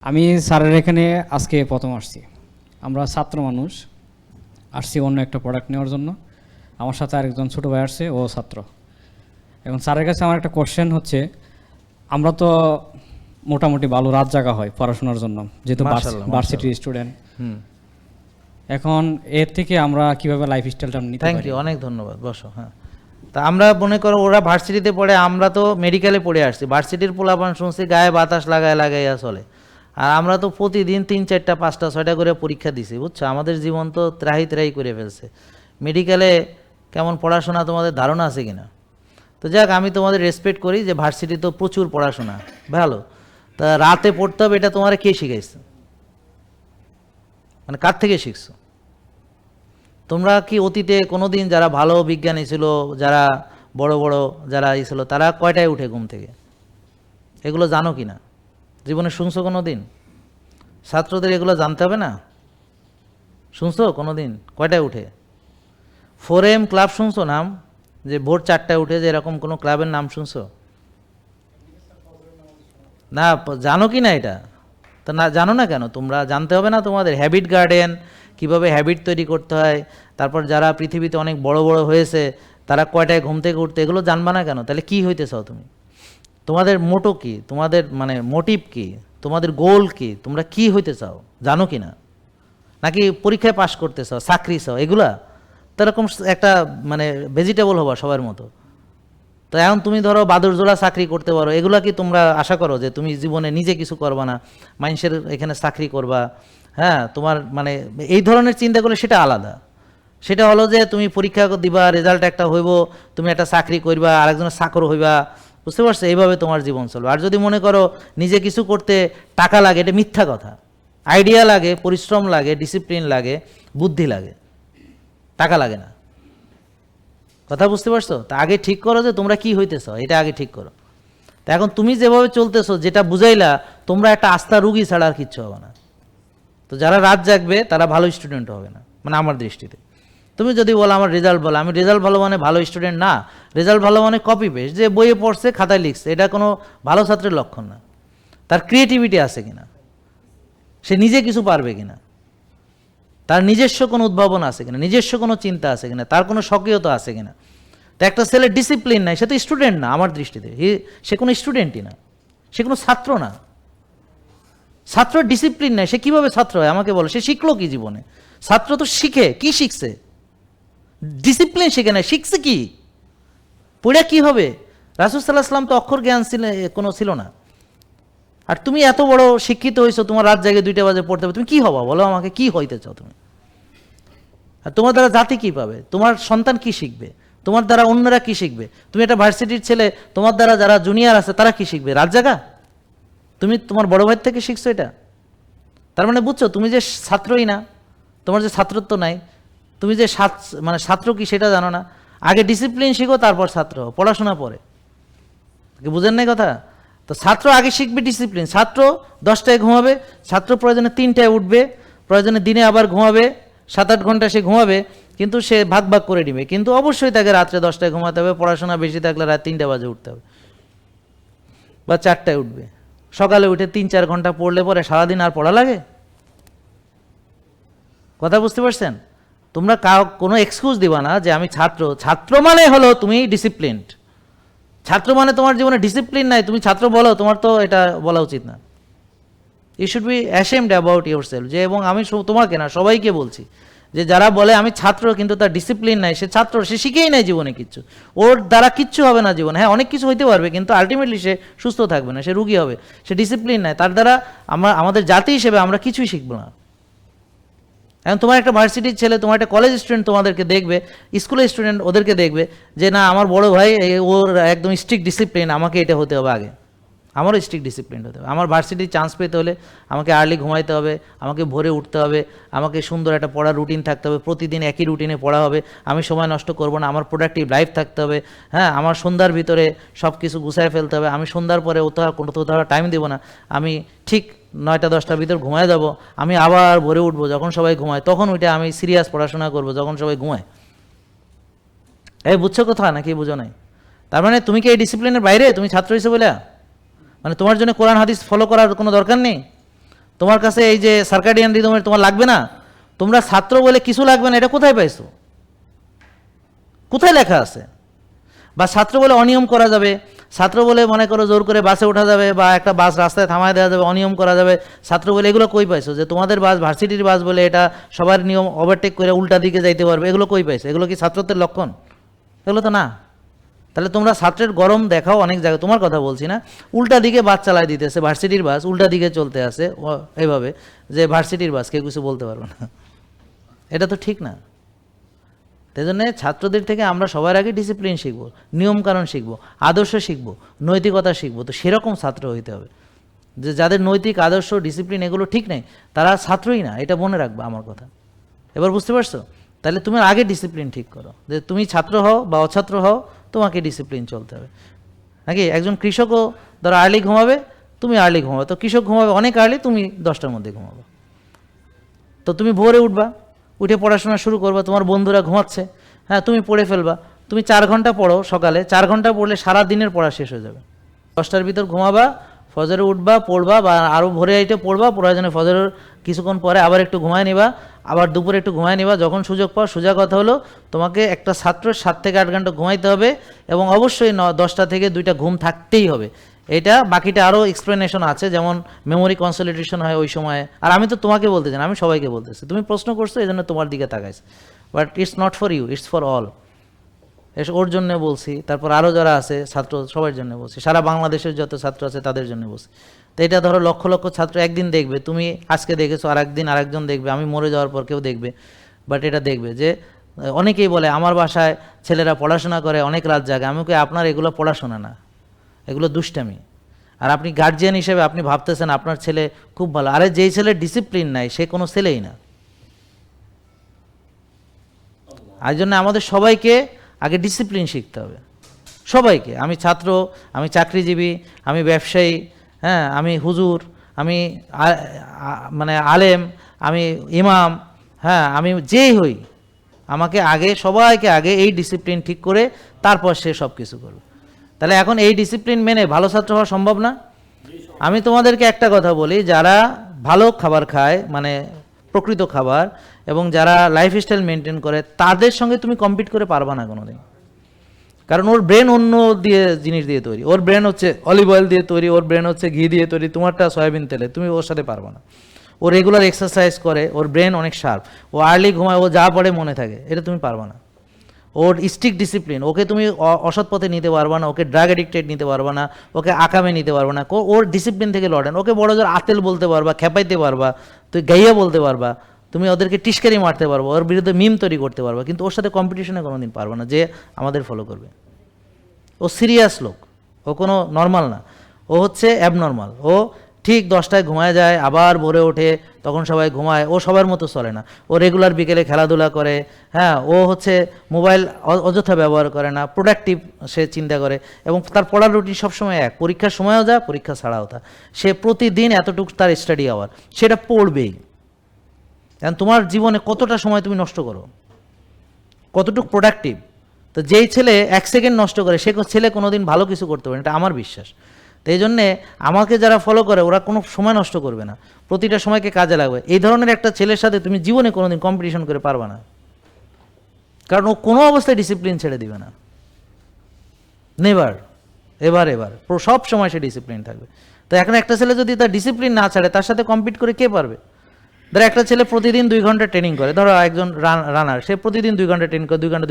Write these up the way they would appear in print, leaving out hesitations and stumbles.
আমি স্যারের এখানে আজকে প্রথম আসছি। আমরা ছাত্র মানুষ, আসছি অন্য একটা প্রোডাক্ট নেওয়ার জন্য। আমার সাথে আরেকজন ছোটো ভাই আসছে, ও ছাত্র। এবং স্যারের কাছে আমার একটা কোশ্চেন হচ্ছে, আমরা তো মোটামুটি ভালো রাত জাগা হয় পড়াশোনার জন্য, যেহেতু ভার্সিটির স্টুডেন্ট। এখন এর থেকে আমরা কিভাবে লাইফ স্টাইলটা নিতে পারি? থ্যাংক ইউ, অনেক ধন্যবাদ। বসো। হ্যাঁ, তা আমরা মনে করো ওরা ভার্সিটিতে পড়ে, আমরা তো মেডিকেলে পড়ে আসছি। ভার্সিটির পোলাপান শুনছি গায়ে বাতাস লাগাইয়া চলে, আর আমরা তো প্রতিদিন 3, 4, 5, 6টা করে পরীক্ষা দিছি, বুঝছো? আমাদের জীবন তো ত্রাহি করে ফেলছে। মেডিকেলে কেমন পড়াশোনা তোমাদের ধারণা আছে কিনা? তো যাক, আমি তোমাদের রেসপেক্ট করি যে ভার্সিটি তো প্রচুর পড়াশোনা, ভালো। তা রাতে পড়তে হবে, এটা তোমার কে শিখাইছে? মানে কার থেকে শিখছো? তোমরা কি অতীতে কোনোদিন যারা ভালো বিজ্ঞানী ছিল, যারা বড় বড় যারা ছিল, তারা কয়টায় উঠে ঘুম থেকে? এগুলো জানো কি না? জীবনে শুনছো কোনো দিন? ছাত্রদের এগুলো জানতে হবে না? শুনছো কোনো দিন কয়টায় উঠে? 4M ক্লাব শুনছো নাম? যে ভোর 4টায় উঠে যে এরকম কোনো ক্লাবের নাম শুনছো? না, জানো কি না এটা? তা না, জানো না কেন? তোমরা জানতে হবে না তোমাদের? হ্যাবিট গার্ডেন, কিভাবে হ্যাবিট তৈরি করতে হয়, তারপর যারা পৃথিবীতে অনেক বড় বড় হয়েছে তারা কয়টায় ঘুম থেকে উঠতে, এগুলো জানবা না কেন? তাহলে কি হইতে চাও তুমি? তোমাদের মোটো কি? তোমাদের মানে মোটিভ কি? তোমাদের গোল কি? তোমরা কি হইতে চাও জানো কি না? নাকি পরীক্ষায় পাশ করতে চাও, চাকরি চাও, এগুলা? তো এরকম একটা মানে ভেজিটেবল হবা সবার মতো। তো এখন তুমি ধরো বাদুরজোড়া চাকরি করতে পারো, এগুলা কি তোমরা আশা করো যে তুমি জীবনে নিজে কিছু করবা না, মানুষের এখানে চাকরি করবা? হ্যাঁ, তোমার মানে এই ধরনের চিন্তা করলে সেটা আলাদা। সেটা হলো যে তুমি পরীক্ষা দিবা, রেজাল্ট একটা হইব, তুমি একটা চাকরি করবা, আরেকজনের চাকর হইবা, বুঝতে পারছো? এইভাবে তোমার জীবন চলবে। আর যদি মনে করো নিজে কিছু করতে টাকা লাগে, এটা মিথ্যা কথা। আইডিয়া লাগে, পরিশ্রম লাগে, ডিসিপ্লিন লাগে, বুদ্ধি লাগে, টাকা লাগে না। কথা বুঝতে পারছো? তা আগে ঠিক করো যে তোমরা কি হইতেছো, এটা আগে ঠিক করো। তা এখন তুমি যেভাবে চলতেছো, যেটা বুঝাইলা, তোমরা একটা আস্থা রুগী ছাড়া আর কিচ্ছু হবে না। তো যারা রাত জাগবে তারা ভালো স্টুডেন্ট হবে না, মানে আমার দৃষ্টিতে। তুমি যদি বলো আমার রেজাল্ট ভালো, আমি রেজাল্ট ভালো মানে ভালো স্টুডেন্ট না। রেজাল্ট ভালো মানে কপি পেস্ট, যে বইয়ে পড়ছে খাতায় লিখছে, এটা কোনো ভালো ছাত্রের লক্ষণ না। তার ক্রিয়েটিভিটি আছে কিনা, সে নিজে কিছু পারবে কিনা, তার নিজস্ব কোনো উদ্ভাবন আছে কিনা, নিজস্ব কোনো চিন্তা আছে কিনা, তার কোনো সক্রিয়তা আছে কিনা। তো একটা ছেলে ডিসিপ্লিন নাই, সে তো স্টুডেন্ট না আমার দৃষ্টিতে। সে কোনো স্টুডেন্টই না, সে কোনো ছাত্র না। ছাত্র ডিসিপ্লিন নাই, সে কিভাবে ছাত্র হয় আমাকে বলো? সে শিখলো কি জীবনে? ছাত্র তো শিখে, কি শিখছে? ডিসিপ্লিন শিখে নাই, শিখছে কি? পড়ে কি হবে? রাসূল সাল্লাল্লাহু আলাইহি ওয়াসাল্লাম তো অক্ষর জ্ঞান কোনো ছিল না। আর তুমি এত বড় শিক্ষিত হয়েছো, তোমার রাত জায়গায় 2টা বাজে পড়তে হবে, তুমি কি হবা বলো আমাকে? কি হইতে চাও তুমি? আর তোমার দ্বারা জাতি কি পাবে? তোমার সন্তান কি শিখবে? তোমার দ্বারা অন্যরা কি শিখবে? তুমি একটা ভার্সিটির ছেলে, তোমার দ্বারা যারা জুনিয়র আছে তারা কি শিখবে? রাত জাগা? তুমি তোমার বড় ভাই থেকে শিখছো এটা? তার মানে বুঝছো তুমি যে ছাত্রই না, তোমার যে ছাত্রত্ব নাই, তুমি যে মানে ছাত্র কি সেটা জানো না। আগে ডিসিপ্লিন শিখো, তারপর ছাত্র, পড়াশোনা পরে। বুঝেন নাই কথা? তো ছাত্র আগে শিখবে ডিসিপ্লিন। ছাত্র 10টায় ঘুমাবে, ছাত্র প্রয়োজনে 3টায় উঠবে, প্রয়োজনে দিনে আবার ঘুমাবে, 7-8 ঘন্টা সে ঘুমাবে, কিন্তু সে ভাগ ভাগ করে নিবে। কিন্তু অবশ্যই তাকে রাত্রে 10টায় ঘুমাতে হবে, পড়াশোনা বেশি থাকলে রাত 3টা বাজে উঠতে হবে বা 4টায় উঠবে। সকালে উঠে 3-4 ঘন্টা পড়লে পরে সারাদিন আর পড়া লাগে? কথা বুঝতে পারছেন? তোমরা কোনো এক্সকিউজ দিবা না যে আমি ছাত্র। ছাত্র মানে হলো তুমি ডিসিপ্লিনড। ছাত্র মানে তোমার জীবনে ডিসিপ্লিন নাই, তুমি ছাত্র বলো, তোমার তো এটা বলা উচিত না। You should be ashamed about yourself. যে এবং আমি তোমাকে না, সবাইকে বলছি যে যারা বলে আমি ছাত্র কিন্তু তার ডিসিপ্লিন নাই, সে ছাত্র, সে শিখেই নাই জীবনে কিচ্ছু। ওর দ্বারা কিচ্ছু হবে না জীবনে। হ্যাঁ, অনেক কিছু হইতে পারবে, কিন্তু আলটিমেটলি সে সুস্থ থাকবে না, সে রুগী হবে। সে ডিসিপ্লিন নাই, তার দ্বারা আমাদের জাতি হিসেবে আমরা কিছুই শিখবো না। এখন তোমার একটা ভার্সিটির ছেলে, তোমার একটা কলেজ স্টুডেন্ট তোমাদেরকে দেখবে, স্কুলের স্টুডেন্ট ওদেরকে দেখবে যে না আমার বড় ভাই ওর একদম স্ট্রিক্ট ডিসিপ্লিন, আমাকে এটা হতে হবে আগে, আমারও স্ট্রিক্ট ডিসিপ্লিন হতে হবে। আমার ভার্সিটির চান্স পেতে হলে আমাকে আর্লি ঘুমাইতে হবে, আমাকে ভোরে উঠতে হবে, আমাকে সুন্দর একটা পড়ার রুটিন থাকতে হবে, প্রতিদিন একই রুটিনে পড়া হবে, আমি সময় নষ্ট করব না, আমার প্রোডাক্টিভ লাইফ থাকতে হবে। হ্যাঁ, আমার সন্ধ্যার ভিতরে সব কিছু গুছায় ফেলতে হবে, আমি সন্ধ্যার পরে কোথাও টাইম দেবো না, আমি ঠিক 9টা-10টার ভিতর ঘুমায় যাবো, আমি আবার ভোরে উঠবো যখন সবাই ঘুমায়, তখন ওইটা আমি সিরিয়াস পড়াশোনা করবো যখন সবাই ঘুমায়। এই বুঝছো কথা নাকি বুঝো নাই? তার মানে তুমি কি এই ডিসিপ্লিনের বাইরে? তুমি ছাত্র হিসেবে বলে মানে তোমার জন্য কোরআন হাদিস ফলো করার কোনো দরকার নেই? তোমার কাছে এই যে সার্কাডিয়ান রিদমের তোমার লাগবে না? তোমরা ছাত্র বলে কিছু লাগবে না, এটা কোথায় পাইছো? কোথায় লেখা আছে? বা ছাত্র বলে অনিয়ম করা যাবে, ছাত্র বলে মনে করো জোর করে বাসে ওঠা যাবে, বা একটা বাস রাস্তায় থামায় দেওয়া যাবে, অনিয়ম করা যাবে, ছাত্র বলে এগুলো কই পাইছো? যে তোমাদের বাস ভার্সিটির বাস বলে এটা সবার নিয়ম ওভারটেক করে উল্টা দিকে যাইতে পারবে, এগুলো কই পাইছো? এগুলো কি ছাত্রত্বের লক্ষণ? এগুলো তো না। তাহলে তোমরা ছাত্রের গরম দেখাও অনেক জায়গায়, তোমার কথা বলছি না, উল্টা দিকে বাস চালায় দিতেছে, ভার্সিটির বাস উল্টা দিকে চলতে আসে এইভাবে যে ভার্সিটির বাস, কেউ কিছু বলতে পারবে না। এটা তো ঠিক না। তাই জন্যে ছাত্রদের থেকে আমরা সবার আগে ডিসিপ্লিন শিখবো, নিয়মকানুন শিখবো, আদর্শ শিখবো, নৈতিকতা শিখবো। তো সেরকম ছাত্র হইতে হবে যে যাদের নৈতিক আদর্শ ডিসিপ্লিন এগুলো ঠিক নেই, তারা ছাত্রই না, এটা মনে রাখবা আমার কথা। এবার বুঝতে পারছো? তাহলে তুমি আগে ডিসিপ্লিন ঠিক করো, যে তুমি ছাত্র হও বা অছাত্র হও, তোমাকে ডিসিপ্লিন চলতে হবে। নাকি একজন কৃষকও ধরো আর্লি ঘুমাবে, তুমি আর্লি ঘুমাবে, তো কৃষক ঘুমাবে অনেক আর্লি, তুমি 10টার মধ্যে ঘুমাবে। তো তুমি ভোরে উঠবা, উঠে পড়াশোনা শুরু করবা, তোমার বন্ধুরা ঘুমাচ্ছে, হ্যাঁ তুমি পড়ে ফেলবা। তুমি 4 ঘন্টা পড়ো সকালে, 4 ঘন্টা পড়লে সারা দিনের পড়া শেষ হয়ে যাবে। 10টার ভিতর ঘুমাবা, ফজরে উঠবা, পড়বা, বা আরও ভোরে আইটে পড়বা, প্রয়োজনে ফজরের কিছুক্ষণ পরে আবার একটু ঘুমায় নিবা, আবার দুপুরে একটু ঘুমায় নিবা, যখন সুযোগ পাও। সোজা কথা হলো, তোমাকে একটা ছাত্রের 7 থেকে 8 ঘন্টা ঘুমাইতে হবে, এবং অবশ্যই 10টা থেকে 2টা ঘুম থাকতেই হবে। এটা বাকিটা আরও এক্সপ্লেনেশন আছে, যেমন মেমোরি কনসলিডেশন হয় ওই সময়। আর আমি তো তোমাকে বলতে চাই না, আমি সবাইকে বলতেছি, তুমি প্রশ্ন করছো এই জন্য তোমার দিকে তাকাইছি, but it's not for you, it's for all. ওর জন্য বলছি, তারপর আরও যারা আছে ছাত্র সবার জন্য বলছি, সারা বাংলাদেশের যত ছাত্র আছে তাদের জন্য বলছি। তো এটা ধরো লক্ষ লক্ষ ছাত্র একদিন দেখবে, তুমি আজকে দেখেছো, আর একদিন আরেকজন দেখবে, আমি মরে যাওয়ার পর কেউ দেখবে। বাট এটা দেখবে যে অনেকেই বলে আমার বাসায় ছেলেরা পড়াশোনা করে, অনেক রাত জাগে। আমি কই আপনার এগুলো পড়াশোনা না, এগুলো দুষ্টামি। আর আপনি গার্জিয়ান হিসেবে আপনি ভাবতেছেন আপনার ছেলে খুব ভালো, আরে যেই ছেলে ডিসিপ্লিন নাই সে কোনো ছেলেই না। আর জন্য আমাদের সবাইকে আগে ডিসিপ্লিন শিখতে হবে, সবাইকে। আমি ছাত্র, আমি চাকরিজীবী, আমি ব্যবসায়ী, হ্যাঁ আমি হুজুর, আমি মানে আলেম, আমি ইমাম, হ্যাঁ আমি যেই হই, আমাকে আগে সবাইকে আগে এই ডিসিপ্লিন ঠিক করে তারপর সে সব কিছু করবে। তাহলে এখন এই ডিসিপ্লিন মেনে ভালো ছাত্র হওয়া সম্ভব না? আমি তোমাদেরকে একটা কথা বলি, যারা ভালো খাবার খায়, মানে প্রকৃত খাবার, এবং যারা লাইফস্টাইল মেনটেন করে, তাদের সঙ্গে তুমি কম্পিট করে পারবা না কোনোদিন। কারণ ওর ব্রেন অন্য দিয়ে জিনিস দিয়ে তৈরি, ওর ব্রেন হচ্ছে অলিভ অয়েল দিয়ে তৈরি, ওর ব্রেন হচ্ছে ঘি দিয়ে তৈরি, তোমারটা সয়াবিন তেলে, তুমি ওর সাথে পারবা না। ও রেগুলার এক্সারসাইজ করে, ওর ব্রেন অনেক শার্প, ও আর্লি ঘুমায়, ও যা পড়ে মনে থাকে, এটা তুমি পারবা না। ওর স্ট্রিক্ট ডিসিপ্লিন, ওকে তুমি অসৎ পথে নিতে পারবা না, ওকে ড্রাগ অ্যাডিক্টেড নিতে পারবা না, ওকে আকামে নিতে পারবা না। ওর ডিসিপ্লিন থেকে লড়েন, ওকে বড় জোর আতেল বলতে পারবা, খেপাইতে পারবা, তুই গাইয়া বলতে পারবা, তুমি ওদেরকে টিস্কারি মারতে পারবো, ওর বিরুদ্ধে মিম তৈরি করতে পারবা, কিন্তু ওর সাথে কম্পিটিশনে কোনোদিন পারবা না যে আমাদের ফলো করবে। ও সিরিয়াস লোক, ও কোনো নর্মাল না, ও হচ্ছে অ্যাবনর্মাল। ও ঠিক 10টায় ঘুমায় যায়, আবার ভোরে ওঠে, তখন সবাই ঘুমায়, ও সবার মতো চলে না। ও রেগুলার বিকেলে খেলাধুলা করে, হ্যাঁ ও হচ্ছে মোবাইল অযথা ব্যবহার করে না, প্রোডাক্টিভ সে চিন্তা করে, এবং তার পড়ার রুটিন সবসময় এক, পরীক্ষার সময়ও যা, পরীক্ষা ছাড়াও তা। সে প্রতিদিন এতটুকু তার স্টাডি আওয়ার, সেটা পড়বেই। কারণ তোমার জীবনে কতটা সময় তুমি নষ্ট করো, কতটুকু প্রোডাক্টিভ। তো যেই ছেলে 1 সেকেন্ড নষ্ট করে, সে ছেলে কোনোদিন ভালো কিছু করতে পারে, এটা আমার বিশ্বাস। তো এই জন্যে আমাকে যারা ফলো করে ওরা কোনো সময় নষ্ট করবে না, প্রতিটা সময়কে কাজে লাগবে। এই ধরনের একটা ছেলের সাথে তুমি জীবনে কোনোদিন কম্পিটিশন করে পারবে না, কারণ ও কোনো অবস্থায় ডিসিপ্লিন ছেড়ে দিবে না, নেভার, এবার সব সময় সে ডিসিপ্লিন থাকবে। তো এখন একটা ছেলে যদি তার ডিসিপ্লিন না ছাড়ে, তার সাথে কম্পিট করে কে পারবে? ধরো একটা ছেলে প্রতিদিন 2 ঘন্টা ট্রেনিং করে, ধরো একজন রানার, সে প্রতিদিন 2 ঘন্টা ট্রেনিং করে, 2 ঘন্টা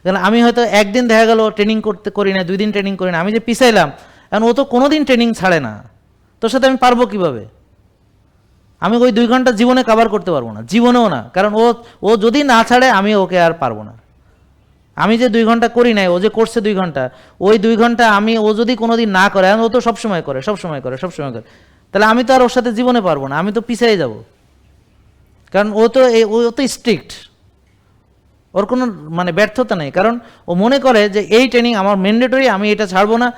কারণ আমি হয়তো একদিন দেখা গেল ট্রেনিং করি না, 2 দিন ট্রেনিং করি না, আমি যে পিছাইলাম, কারণ ও তো কোনোদিন ট্রেনিং ছাড়ে না, তোর সাথে আমি পারবো কিভাবে? আমি ওই 2 ঘন্টা জীবনে কভার করতে পারবো না, জীবনেও না, কারণ ও যদি না ছাড়ে আমি ওকে আর পারবো না। আমি যে 2 ঘন্টা করি নাই, ও যে করছে 2 ঘন্টা, ওই 2 ঘন্টা ও যদি কোনোদিন না করে, ও তো সবসময় করে, তাহলে আমি তো আর ওর সাথে জীবনে পারবো না, আমি তো পিছিয়ে যাব। কারণ ও তো স্ট্রিক্ট, ওর কোনো মানে ব্যর্থতা নেই, কারণ ও মনে করে যে এই ট্রেনিং আমার ম্যান্ডেটরি, আমি এটা ছাড়বো না,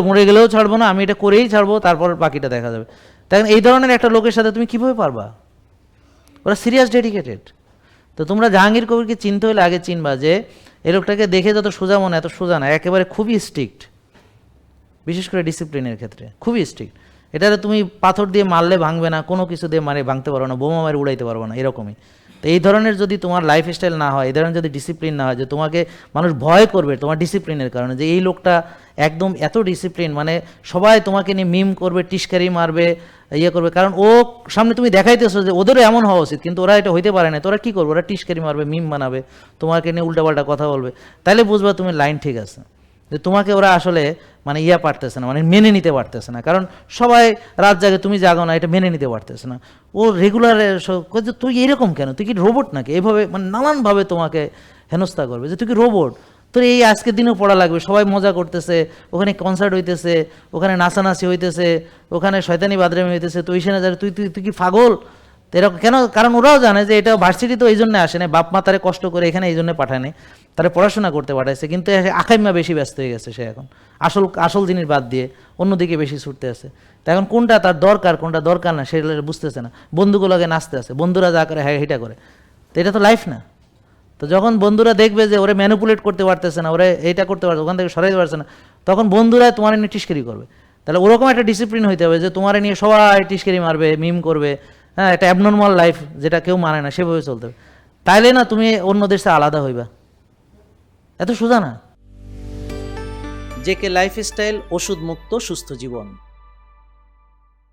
মরে গেলেও ছাড়বো না, আমি এটা করেই ছাড়বো, তারপর বাকিটা দেখা যাবে। তাই এই ধরনের একটা লোকের সাথে তুমি কীভাবে পারবা? ওরা সিরিয়াস ডেডিকেটেড। তো তোমরা জাহাঙ্গীর কবিরকে চিনতে হলে আগে চিনবা যে এই লোকটাকে দেখে যত সোজা মনে, এত সোজা না, একেবারে খুবই স্ট্রিক্ট, বিশেষ করে ডিসিপ্লিনের ক্ষেত্রে খুবই স্ট্রিক্ট। এটারে তুমি পাথর দিয়ে মারলে ভাঙবে না, কোনো কিছু দিয়ে মারে ভাঙতে পারো না, বোমা মারে উড়াইতে পারবো না, এরকমই। তো এই ধরনের যদি তোমার লাইফস্টাইল না হয়, এই ধরনের যদি ডিসিপ্লিন না হয়, যে তোমাকে মানুষ ভয় করবে তোমার ডিসিপ্লিনের কারণে, যে এই লোকটা একদম এত ডিসিপ্লিন, মানে সবাই তোমাকে নিয়ে মিম করবে, টিস্কারি মারবে, ইয়ে করবে, কারণ ও সামনে তুমি দেখাইতেছো যে ওদেরও এমন হওয়া উচিত, কিন্তু ওরা এটা হইতে পারে না। তো ওরা কী করবে? ওরা টিস্কারি মারবে, মিম বানাবে, তোমাকে নিয়ে উল্টাপাল্টা কথা বলবে। তাইলে বুঝবা তুমি লাইন ঠিক আছে, যে তোমাকে ওরা আসলে মানে পারতেছে না, মানে মেনে নিতে পারতেছে না। কারণ সবাই রাত জাগে, তুমি জাগো না, এটা মেনে নিতে পারতেছে না। ও রেগুলার তুই এরকম কেন, তুই কি রোবট নাকি, এইভাবে মানে নানানভাবে তোমাকে হেনস্থা করবে, যে তুই কি রোবট, তোর এই আজকের দিনেও পড়া লাগবে, সবাই মজা করতেছে, ওখানে কনসার্ট হইতেছে, ওখানে নাচানাচি হইতেছে, ওখানে শয়তানি বাদরামি হইতেছে, তুই সেখানে যাবে, তুই তুই তুই কি পাগল? তো এরকম কেন? কারণ ওরাও জানে যে এটা ভার্সিটি তো এই জন্য আসে না, বাপ মা তারে কষ্ট করে এখানে এই জন্য পাঠায় নাই, তারা পড়াশোনা করতে পাঠাইছে, কিন্তু আকাইমা বেশি ব্যস্ত হয়ে গেছে সে এখন, আসল জিনিস বাদ দিয়ে অন্যদিকে বেশি ছুটতে আছে। তো এখন কোনটা তার দরকার, কোনটা দরকার না সেগুলো বুঝতেছে না। বন্ধুগুলোকে নাচতে আছে, বন্ধুরা যা করে হ্যাঁ হিটা করে, তো এটা তো লাইফ না। তো যখন বন্ধুরা দেখবে যে ওরে ম্যানিপুলেট করতে পারতেছে না, ওরে এইটা করতে পারছে, ওখান থেকে সরাইতে পারছে না, তখন বন্ধুরা তোমার নিয়ে টিস্কারি করবে। তাহলে ওরকম একটা ডিসিপ্লিন হইতে হবে যে তোমার নিয়ে সবাই টিস্কারি মারবে, মিম করবে, হ্যাঁ, একটা অ্যাবনর্মাল লাইফ যেটা কেউ মানে না, সেভাবে চলতে হবে। তাইলে না তুমি অন্যদের সাথে আলাদা হইবা, এত সোজা না। জেকে লাইফস্টাইল, ওষুধ মুক্ত সুস্থ জীবন।